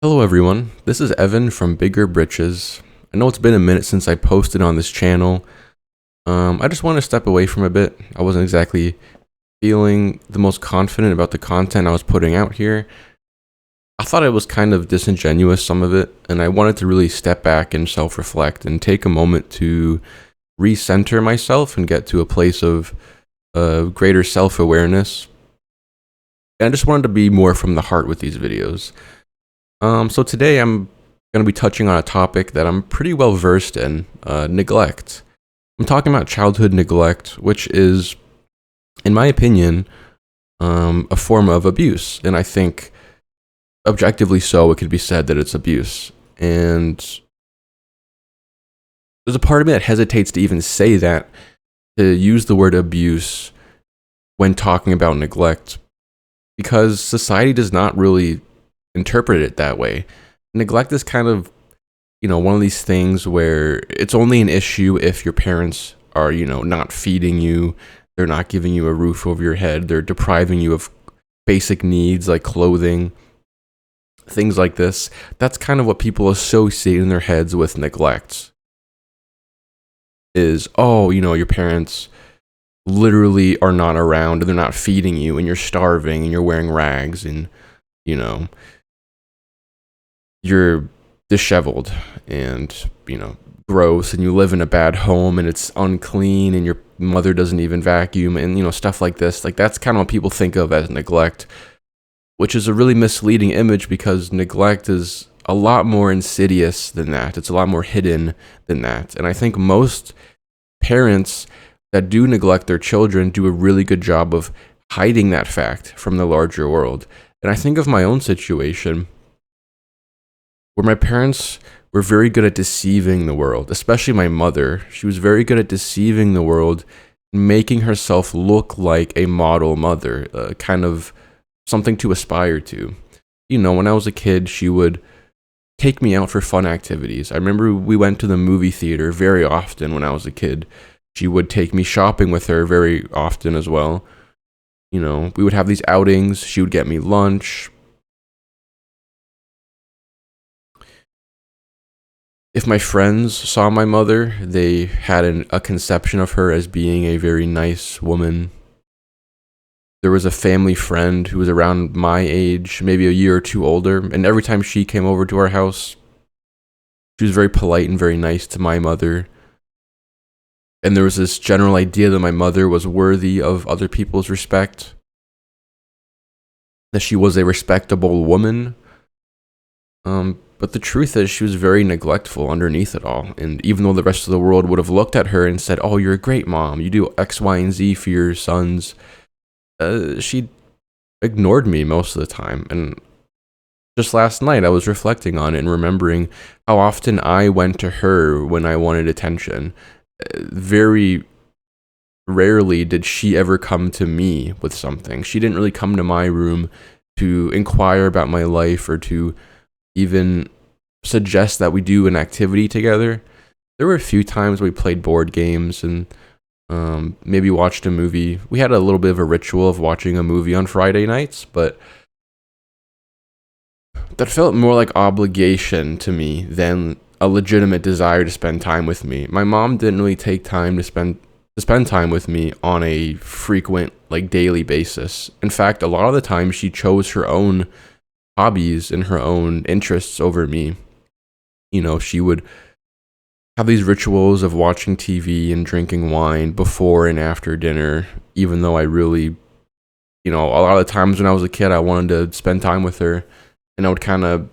Hello everyone, this is Evan from Bigger Britches. I know it's been a minute since I posted on this channel. I just want to step away from a bit. I wasn't exactly feeling the most confident about the content I was putting out here. I thought it was kind of disingenuous, some of it, and I wanted to really step back and self-reflect and take a moment to recenter myself and get to a place of greater self-awareness. And I just wanted to be more from the heart with these videos. So today I'm going to be touching on a topic that I'm pretty well versed in, neglect. I'm talking about childhood neglect, which is, in my opinion, a form of abuse. And I think, objectively so, it could be said that it's abuse. And there's a part of me that hesitates to even say that, to use the word abuse when talking about neglect, because society does not really interpret it that way. Neglect is kind of, one of these things where it's only an issue if your parents are, not feeding you, they're not giving you a roof over your head, they're depriving you of basic needs like clothing, things like this. That's kind of what people associate in their heads with neglect. Is, your parents literally are not around and they're not feeding you and you're starving and you're wearing rags and, you're disheveled and, gross, and you live in a bad home and it's unclean and your mother doesn't even vacuum and, stuff like this. Like, that's kind of what people think of as neglect, which is a really misleading image because neglect is a lot more insidious than that. It's a lot more hidden than that. And I think most parents that do neglect their children do a really good job of hiding that fact from the larger world. And I think of my own situation, where my parents were very good at deceiving the world, especially my mother. She was very good at deceiving the world, making herself look like a model mother, kind of something to aspire to. When I was a kid, she would take me out for fun activities. I remember we went to the movie theater very often when I was a kid. She would take me shopping with her very often as well. We would have these outings. She would get me lunch. If my friends saw my mother, they had a conception of her as being a very nice woman. There was a family friend who was around my age, maybe a year or two older, and every time she came over to our house, she was very polite and very nice to my mother. And there was this general idea that my mother was worthy of other people's respect, that she was a respectable woman. But the truth is, she was very neglectful underneath it all. And even though the rest of the world would have looked at her and said, "Oh, you're a great mom. You do X, Y, and Z for your sons," she ignored me most of the time. And just last night, I was reflecting on it and remembering how often I went to her when I wanted attention. Very rarely did she ever come to me with something. She didn't really come to my room to inquire about my life or to even suggest that we do an activity together. There were a few times we played board games and maybe watched a movie. We had a little bit of a ritual of watching a movie on Friday nights, but that felt more like obligation to me than a legitimate desire to spend time with me. My mom didn't really take time to spend time with me on a frequent, like, daily basis. In fact, a lot of the time she chose her own hobbies and her own interests over me. She would have these rituals of watching TV and drinking wine before and after dinner, even though I really, a lot of the times when I was a kid, I wanted to spend time with her, and I would kind of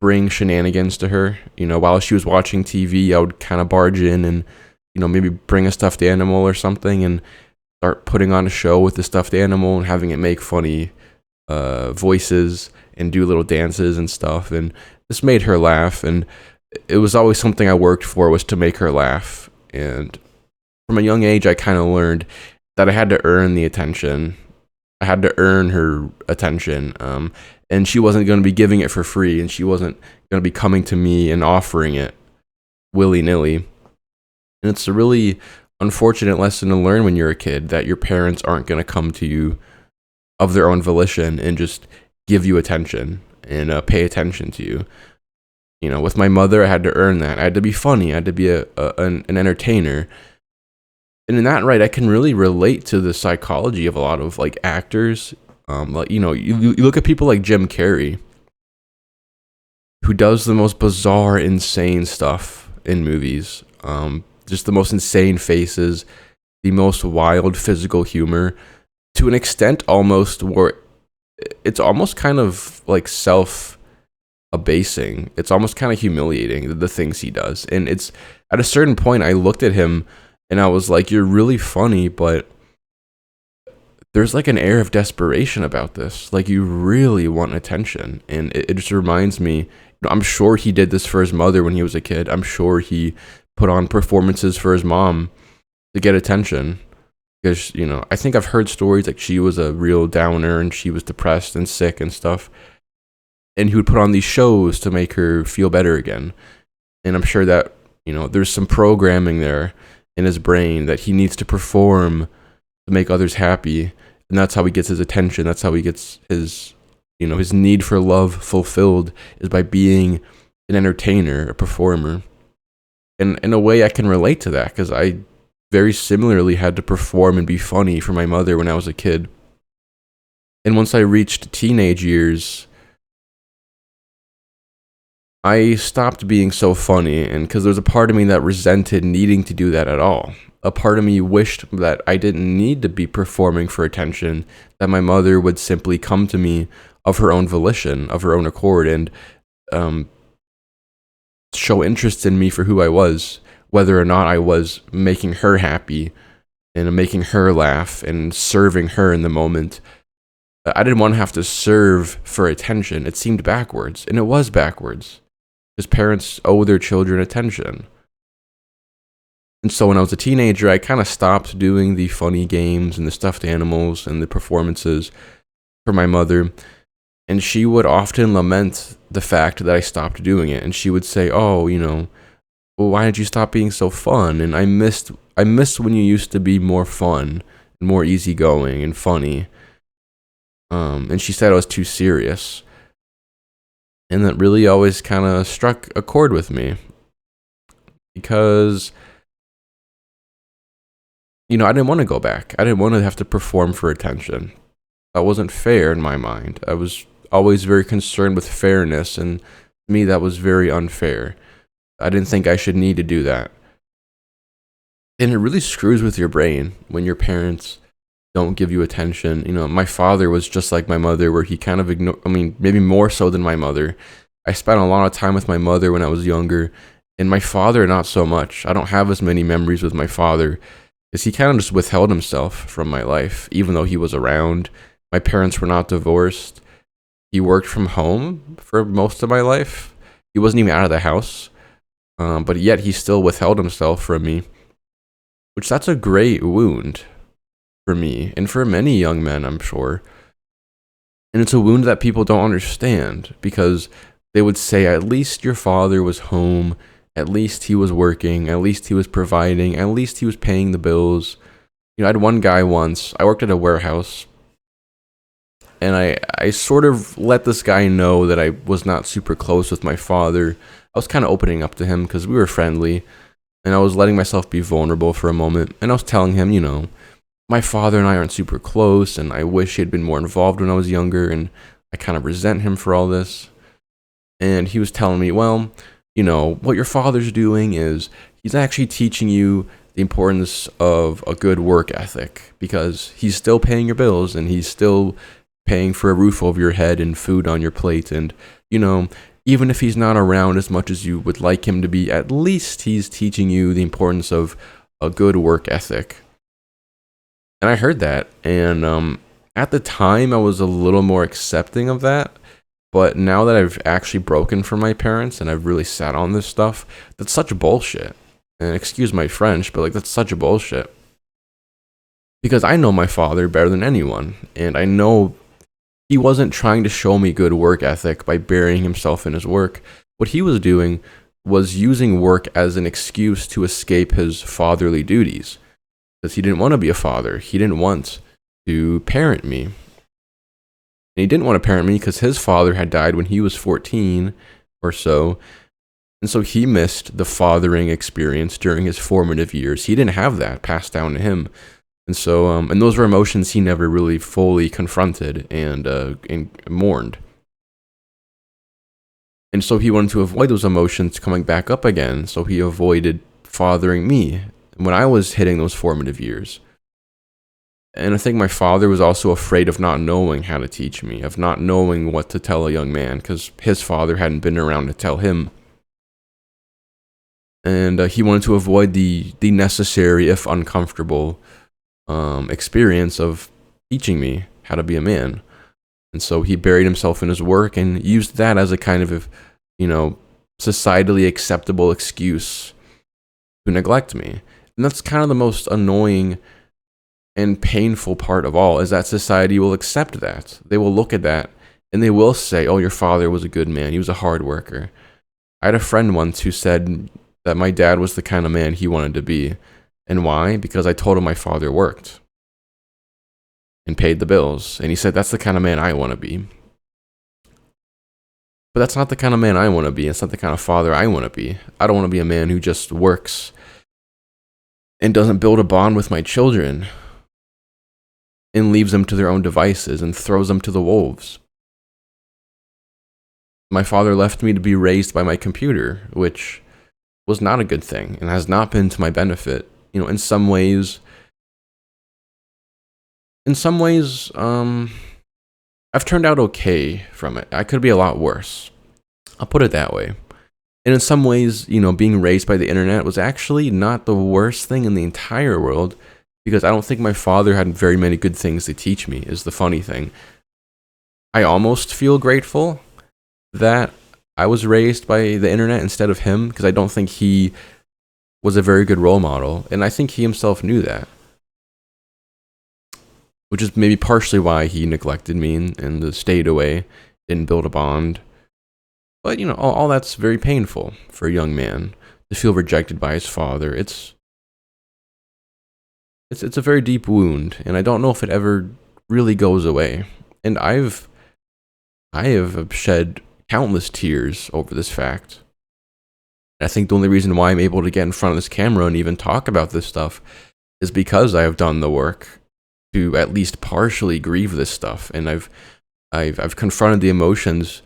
bring shenanigans to her. While she was watching TV, I would kind of barge in and, maybe bring a stuffed animal or something and start putting on a show with the stuffed animal and having it make funny voices and do little dances and stuff. And this made her laugh, and it was always something I worked for, was to make her laugh. And from a young age, I kind of learned that I had to earn the attention. I had to earn her attention, and she wasn't going to be giving it for free, and she wasn't going to be coming to me and offering it willy-nilly. And it's a really unfortunate lesson to learn when you're a kid, that your parents aren't going to come to you of their own volition and just give you attention. and pay attention to you. You know, with my mother, I had to earn that. I had to be funny. I had to be an entertainer. And in that right, I can really relate to the psychology of a lot of like actors. Like, you know, you look at people like Jim Carrey, who does the most bizarre, insane stuff in movies. Just the most insane faces, the most wild physical humor, to an extent almost where it's almost kind of like self abasing. It's almost kind of humiliating, the things he does. And it's at a certain point, I looked at him and I was like, you're really funny, but there's like an air of desperation about this. Like, you really want attention. And it just reminds me, I'm sure he did this for his mother when he was a kid. I'm sure he put on performances for his mom to get attention. Because, you know, I think I've heard stories like she was a real downer and she was depressed and sick and stuff. And he would put on these shows to make her feel better again. And I'm sure that, you know, there's some programming there in his brain that he needs to perform to make others happy. And that's how he gets his attention. That's how he gets his, you know, his need for love fulfilled, is by being an entertainer, a performer. And in a way, I can relate to that because I very similarly had to perform and be funny for my mother when I was a kid. And once I reached teenage years, I stopped being so funny, and because there was a part of me that resented needing to do that at all. A part of me wished that I didn't need to be performing for attention, that my mother would simply come to me of her own volition, of her own accord, and show interest in me for who I was, whether or not I was making her happy and making her laugh and serving her in the moment. I didn't want to have to serve for attention. It seemed backwards, and it was backwards. Because parents owe their children attention. And so when I was a teenager, I kind of stopped doing the funny games and the stuffed animals and the performances for my mother. And she would often lament the fact that I stopped doing it. And she would say, oh, you know, well, why did you stop being so fun? And I missed when you used to be more fun and more easygoing and funny. And she said I was too serious. And that really always kind of struck a chord with me. Because, you know, I didn't want to go back. I didn't want to have to perform for attention. That wasn't fair in my mind. I was always very concerned with fairness, and to me that was very unfair. I didn't think I should need to do that. And it really screws with your brain when your parents don't give you attention. You know, my father was just like my mother, where he kind of ignored, I mean, maybe more so than my mother. I spent a lot of time with my mother when I was younger, and my father, not so much. I don't have as many memories with my father, because he kind of just withheld himself from my life, even though he was around. My parents were not divorced. He worked from home for most of my life. He wasn't even out of the house, but yet he still withheld himself from me, which that's a great wound for me and for many young men, I'm sure. And it's a wound that people don't understand, because they would say, at least your father was home, at least he was working, at least he was providing, at least he was paying the bills. You know, I had one guy once, I worked at a warehouse, and I sort of let this guy know that I was not super close with my father. I was kind of opening up to him because we were friendly, and I was letting myself be vulnerable for a moment. And I was telling him, you know, my father and I aren't super close, and I wish he had been more involved when I was younger, and I kind of resent him for all this. And he was telling me, well, you know, what your father's doing is he's actually teaching you the importance of a good work ethic, because he's still paying your bills, and he's still paying for a roof over your head and food on your plate. And, you know, even if he's not around as much as you would like him to be, at least he's teaching you the importance of a good work ethic. And I heard that, and at the time I was a little more accepting of that, but now that I've actually broken from my parents and I've really sat on this stuff, that's such bullshit. And excuse my French, but like, that's such a bullshit. Because I know my father better than anyone, and I know he wasn't trying to show me good work ethic by burying himself in his work. What he was doing was using work as an excuse to escape his fatherly duties. Because he didn't want to be a father. He didn't want to parent me. And he didn't want to parent me because his father had died when he was 14 or so. And so he missed the fathering experience during his formative years. He didn't have that passed down to him. And so, and those were emotions he never really fully confronted and mourned. And so he wanted to avoid those emotions coming back up again. So he avoided fathering me when I was hitting those formative years. And I think my father was also afraid of not knowing how to teach me, of not knowing what to tell a young man, because his father hadn't been around to tell him. And he wanted to avoid the necessary, if uncomfortable, experience of teaching me how to be a man. And so he buried himself in his work and used that as a kind of, societally acceptable excuse to neglect me. And that's kind of the most annoying and painful part of all, is that society will accept that. They will look at that and they will say, oh, your father was a good man. He was a hard worker. I had a friend once who said that my dad was the kind of man he wanted to be. And why? Because I told him my father worked and paid the bills. And he said, that's the kind of man I want to be. But that's not the kind of man I want to be. It's not the kind of father I want to be. I don't want to be a man who just works and doesn't build a bond with my children and leaves them to their own devices and throws them to the wolves. My father left me to be raised by my computer, which was not a good thing and has not been to my benefit. In some ways, I've turned out okay from it. I could be a lot worse. I'll put it that way. And in some ways, being raised by the internet was actually not the worst thing in the entire world, because I don't think my father had very many good things to teach me, is the funny thing. I almost feel grateful that I was raised by the internet instead of him, because I don't think he was a very good role model, and I think he himself knew that. Which is maybe partially why he neglected me and stayed away, didn't build a bond. But, all that's very painful for a young man to feel rejected by his father. It's a very deep wound, and I don't know if it ever really goes away. And I have shed countless tears over this fact. And I think the only reason why I'm able to get in front of this camera and even talk about this stuff is because I have done the work to at least partially grieve this stuff, and I've confronted the emotions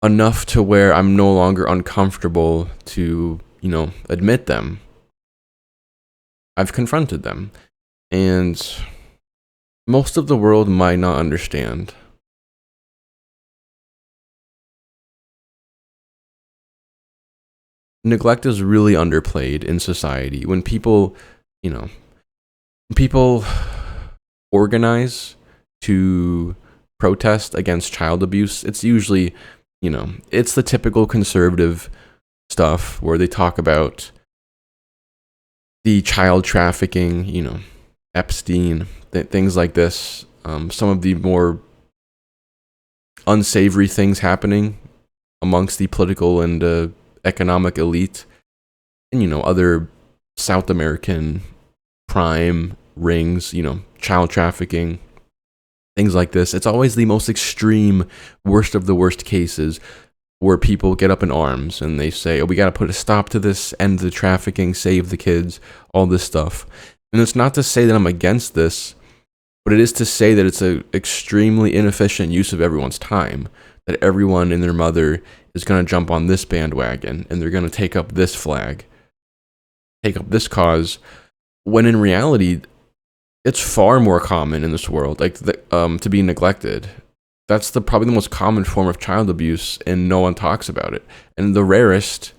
enough to where I'm no longer uncomfortable to, admit them. I've confronted them, and most of the world might not understand. Neglect is really underplayed in society. When people organize to protest against child abuse, it's usually, it's the typical conservative stuff where they talk about the child trafficking, Epstein, things like this. Some of the more unsavory things happening amongst the political and economic elite, and, other South American crime rings, child trafficking, things like this. It's always the most extreme, worst of the worst cases where people get up in arms and they say, oh, we got to put a stop to this, end the trafficking, save the kids, all this stuff. And it's not to say that I'm against this, but it is to say that it's an extremely inefficient use of everyone's time, that everyone and their mother is going to jump on this bandwagon and they're going to take up this flag, take up this cause, when in reality, it's far more common in this world, to be neglected. That's probably the most common form of child abuse, and no one talks about it. And the rarest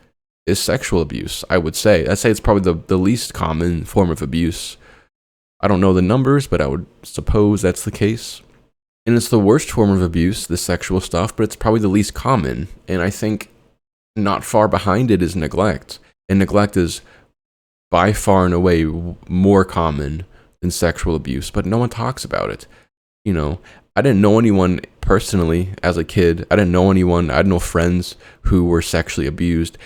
is sexual abuse, I would say. I'd say it's probably the least common form of abuse. I don't know the numbers, but I would suppose that's the case. And it's the worst form of abuse, the sexual stuff, but it's probably the least common. And I think not far behind it is neglect. And neglect is by far and away more common than sexual abuse, but no one talks about it. I didn't know anyone personally as a kid. I had no friends who were sexually abused.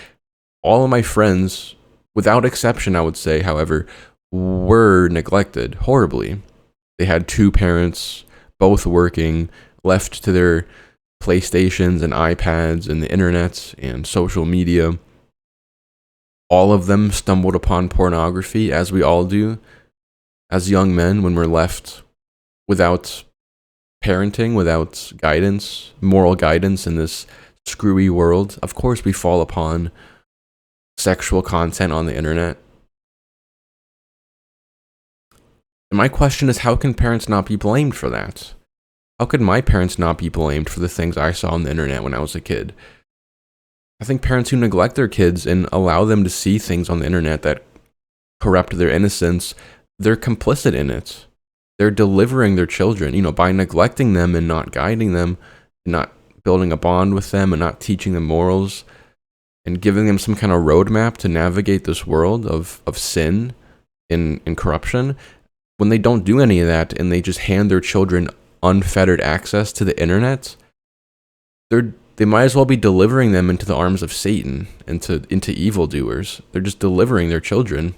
All of my friends, without exception, I would say, however, were neglected horribly. They had two parents, both working, left to their PlayStations and iPads and the internet and social media. All of them stumbled upon pornography, as we all do, as young men, when we're left without parenting, without guidance, moral guidance in this screwy world. Of course, we fall upon sexual content on the internet. And my question is, how can parents not be blamed for that? How could my parents not be blamed for the things I saw on the internet when I was a kid? I think parents who neglect their kids and allow them to see things on the internet that corrupt their innocence, they're complicit in it. They're delivering their children, by neglecting them and not guiding them, and not building a bond with them and not teaching them morals and giving them some kind of roadmap to navigate this world of sin and corruption. When they don't do any of that and they just hand their children unfettered access to the internet, they might as well be delivering them into the arms of Satan, into evildoers. They're just delivering their children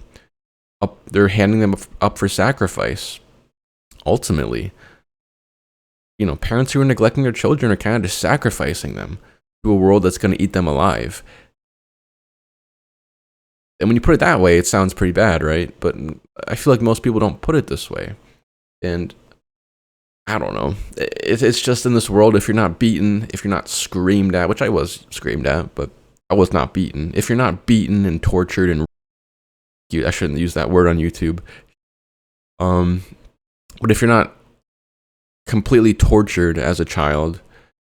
up. They're handing them up for sacrifice. Ultimately, parents who are neglecting their children are kind of just sacrificing them to a world that's going to eat them alive. And when you put it that way, it sounds pretty bad, right? But I feel like most people don't put it this way. And I don't know. It's just in this world, if you're not beaten, if you're not screamed at, which I was screamed at, but I was not beaten. If you're not beaten and tortured and I shouldn't use that word on YouTube. But if you're not completely tortured as a child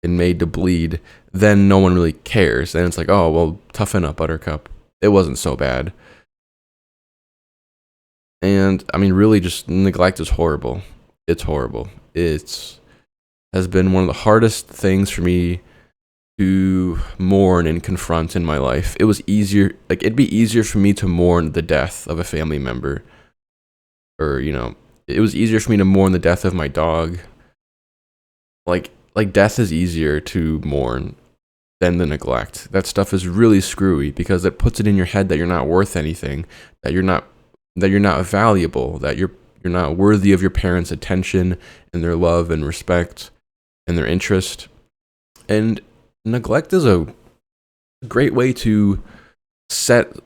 and made to bleed, then no one really cares. Then it's like, oh, well, toughen up, Buttercup. It wasn't so bad. And I mean, really, just neglect is horrible. It's horrible. It has been one of the hardest things for me to mourn and confront in my life. It was easier, it'd be easier for me to mourn the death of a family member, or it was easier for me to mourn the death of my dog. Like death is easier to mourn than the neglect. That stuff is really screwy because it puts it in your head that you're not worth anything, that you're not valuable, that you're not worthy of your parents' attention and their love and respect and their interest. And neglect is a great way to set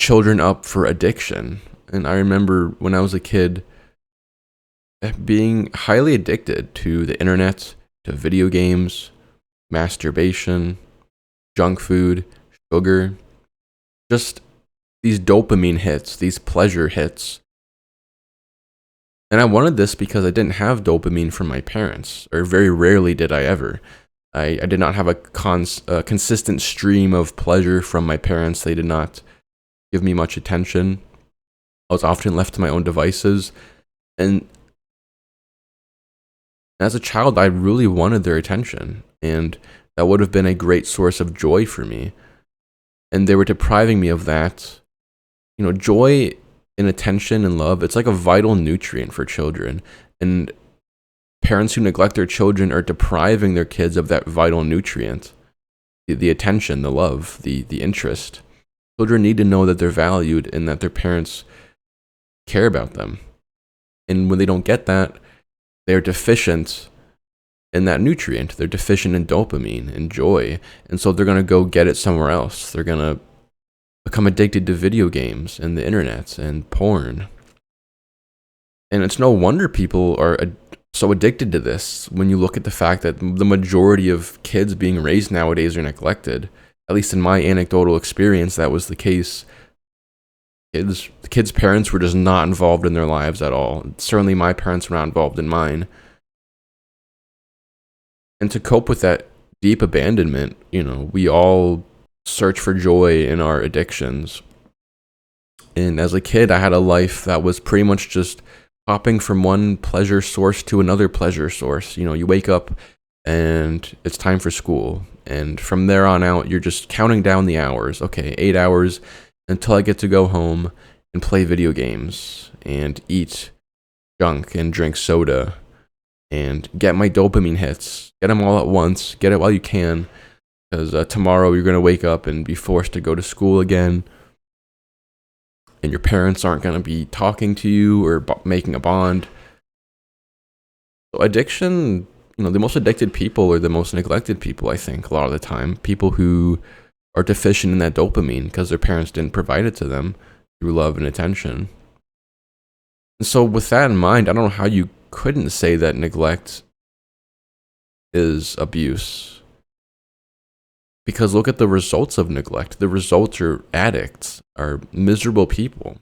children up for addiction. And I remember when I was a kid being highly addicted to the internet, to video games, masturbation, junk food, sugar, just these dopamine hits, these pleasure hits. And I wanted this because I didn't have dopamine from my parents, or very rarely did I ever. I did not have a consistent stream of pleasure from my parents. They did not give me much attention. I was often left to my own devices. And as a child, I really wanted their attention. And that would have been a great source of joy for me. And they were depriving me of that. Joy and attention and love, it's like a vital nutrient for children. And parents who neglect their children are depriving their kids of that vital nutrient, the attention, the love, the interest. Children need to know that they're valued and that their parents care about them. And when they don't get that, they're deficient in that nutrient. They're deficient in dopamine and joy. And so they're going to go get it somewhere else. They're going to become addicted to video games and the internet and porn. And it's no wonder people are so addicted to this when you look at the fact that the majority of kids being raised nowadays are neglected. At least in my anecdotal experience, that was the case. The kids' parents were just not involved in their lives at all. Certainly my parents were not involved in mine. And to cope with that deep abandonment, we all search for joy in our addictions. And as a kid, I had a life that was pretty much just hopping from one pleasure source to another pleasure source. You wake up and it's time for school. And from there on out, you're just counting down the hours. Okay, 8 hours until I get to go home and play video games and eat junk and drink soda and get my dopamine hits. Get them all at once. Get it while you can. Because tomorrow you're going to wake up and be forced to go to school again. And your parents aren't going to be talking to you or making a bond. So addiction, the most addicted people are the most neglected people, I think, a lot of the time. People who are deficient in that dopamine because their parents didn't provide it to them through love and attention. And so with that in mind, I don't know how you couldn't say that neglect is abuse. Because look at the results of neglect. The results are addicts, are miserable people.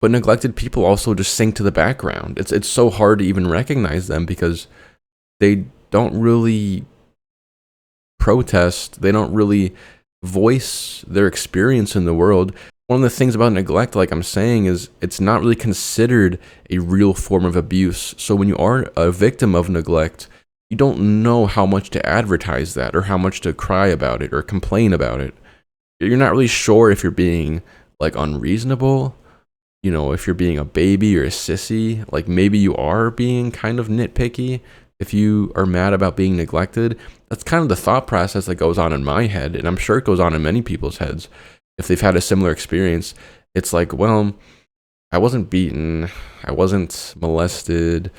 But neglected people also just sink to the background. It's so hard to even recognize them because they don't really protest. They don't really voice their experience in the world. One of the things about neglect, like I'm saying, is it's not really considered a real form of abuse. So when you are a victim of neglect, you don't know how much to advertise that or how much to cry about it or complain about it. You're not really sure if you're being like unreasonable, if you're being a baby or a sissy. Like maybe you are being kind of nitpicky if you are mad about being neglected. That's kind of the thought process that goes on in my head, and I'm sure it goes on in many people's heads. If they've had a similar experience, it's like, well, I wasn't beaten, I wasn't molested,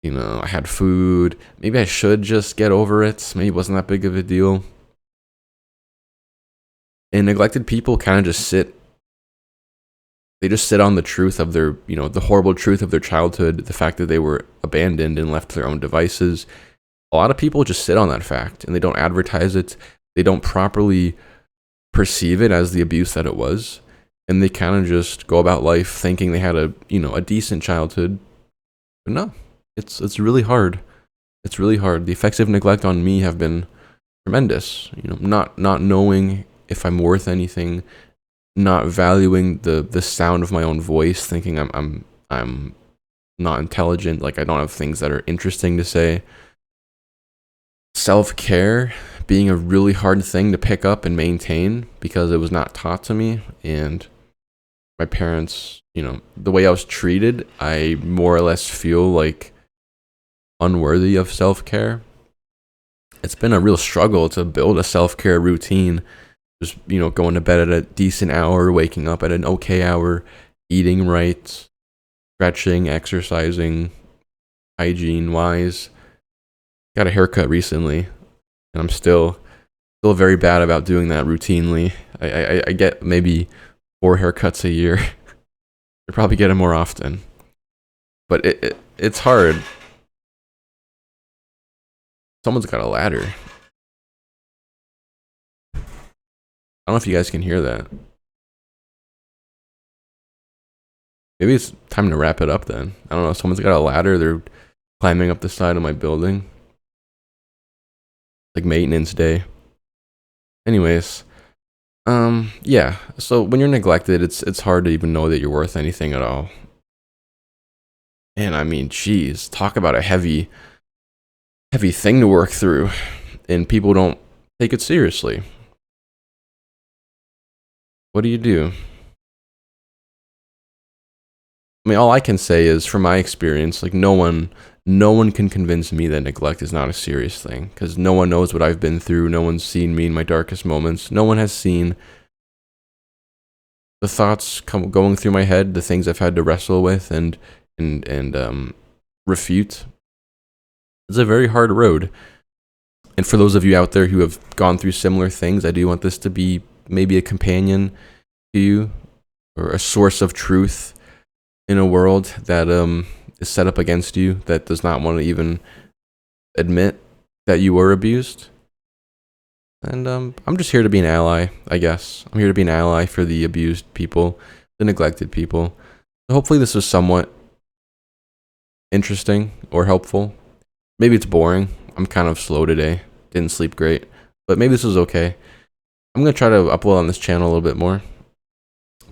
I had food, maybe I should just get over it, maybe it wasn't that big of a deal. And neglected people kind of just sit on the truth of their, the horrible truth of their childhood, the fact that they were abandoned and left to their own devices. A lot of people just sit on that fact and they don't advertise it. They don't properly perceive it as the abuse that it was. And they kind of just go about life thinking they had a decent childhood. But no, it's really hard. It's really hard. The effects of neglect on me have been tremendous. Not knowing if I'm worth anything, not valuing the sound of my own voice, thinking I'm not intelligent, like I don't have things that are interesting to say. Self-care being a really hard thing to pick up and maintain because it was not taught to me, and my parents, the way I was treated, I more or less feel like unworthy of self-care. It's been a real struggle to build a self-care routine. Just, going to bed at a decent hour, waking up at an okay hour, eating right, stretching, exercising, hygiene-wise. Got a haircut recently, and I'm still very bad about doing that routinely. I get maybe 4 haircuts a year. I probably get them more often. But it's hard. Someone's got a ladder. I don't know if you guys can hear that. Maybe it's time to wrap it up then. I don't know. Someone's got a ladder. They're climbing up the side of my building. Like maintenance day. Anyways, yeah. So when you're neglected, it's hard to even know that you're worth anything at all. And I mean, geez, talk about a heavy thing to work through, and people don't take it seriously. What do you do? I mean, all I can say is, from my experience, like no one can convince me that neglect is not a serious thing, because no one knows what I've been through. No one's seen me in my darkest moments. No one has seen the thoughts going through my head, the things I've had to wrestle with and refute. It's a very hard road. And for those of you out there who have gone through similar things, I do want this to be maybe a companion to you, or a source of truth in a world that is set up against you, that does not want to even admit that you were abused. And I'm just here to be an ally, I guess. I'm here to be an ally for the abused people, the neglected people. So hopefully this was somewhat interesting or helpful. Maybe it's boring. I'm kind of slow today. Didn't sleep great. But maybe this was okay. I'm going to try to upload on this channel a little bit more.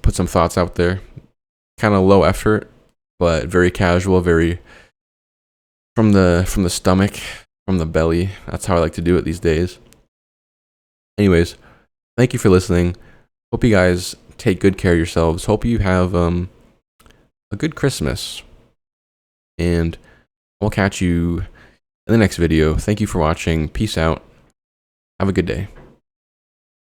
Put some thoughts out there. Kind of low effort, but very casual, very from the stomach, from the belly. That's how I like to do it these days. Anyways, thank you for listening. Hope you guys take good care of yourselves. Hope you have a good Christmas. And I'll catch you in the next video. Thank you for watching. Peace out. Have a good day.